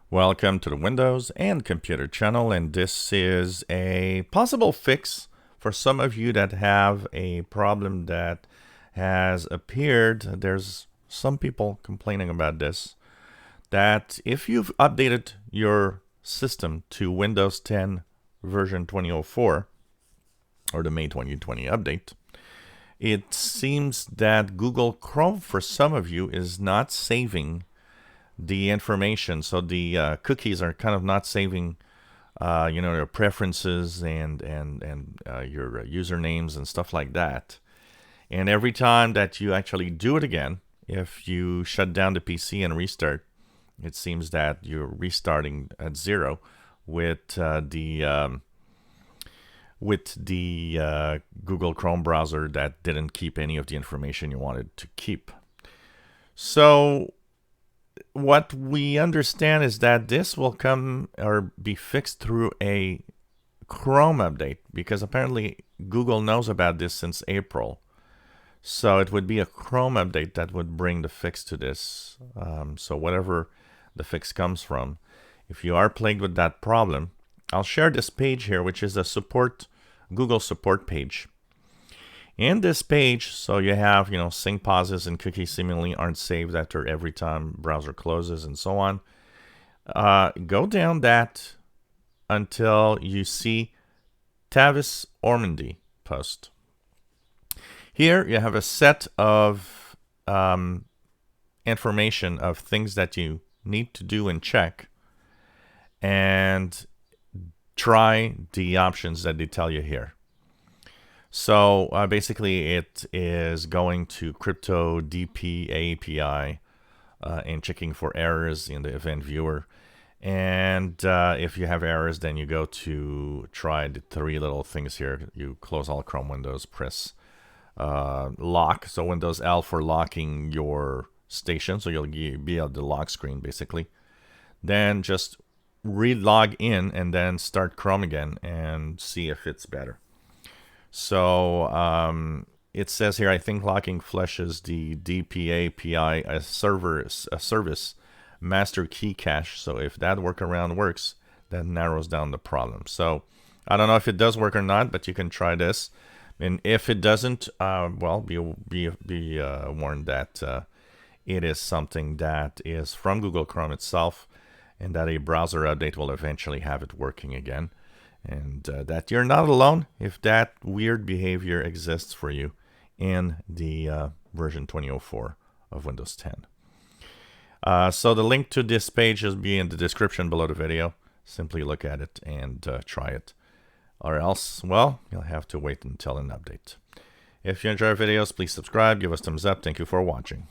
Welcome to the Windows and Computer channel, and this is a possible fix for some of you that have a problem that has appeared. There's some people complaining about this, that if you've updated your system to Windows 10 version 2004 or the May 2020 update, it seems that Google Chrome for some of you is not saving the information. So the cookies are kind of not saving, your preferences and your usernames and stuff like that. And every time that you actually do it again, if you shut down the PC and restart, it seems that you're restarting at zero with the Google Chrome browser that didn't keep any of the information you wanted to keep. So what we understand is that this will come or be fixed through a Chrome update, because apparently Google knows about this since April. So it would be a Chrome update that would bring the fix to this. So whatever the fix comes from, if you are plagued with that problem, I'll share this page here, which is a Google support page. In this page, so you have, sync pauses and cookies seemingly aren't saved after every time browser closes and so on. Go down that until you see Tavis Ormandy post. Here you have a set of information of things that you need to do and check, and try the options that they tell you here. So basically it is going to Crypto DP API and checking for errors in the event viewer. And if you have errors, then you go to try the three little things here. You close all Chrome windows, press lock. So Windows L for locking your station. So you'll be at the lock screen basically. Then just re-log in and then start Chrome again and see if it's better. So it says here, I think locking flushes the DP API a service master key cache. So if that workaround works, that narrows down the problem. So I don't know if it does work or not, but you can try this. And if it doesn't, well, be warned that it is something that is from Google Chrome itself, and that a browser update will eventually have it working again. And that you're not alone if that weird behavior exists for you in the version 2004 of Windows 10. So the link to this page will be in the description below the video. Simply look at it and try it. Or else, well, you'll have to wait until an update. If you enjoy our videos, please subscribe, give us thumbs up. Thank you for watching.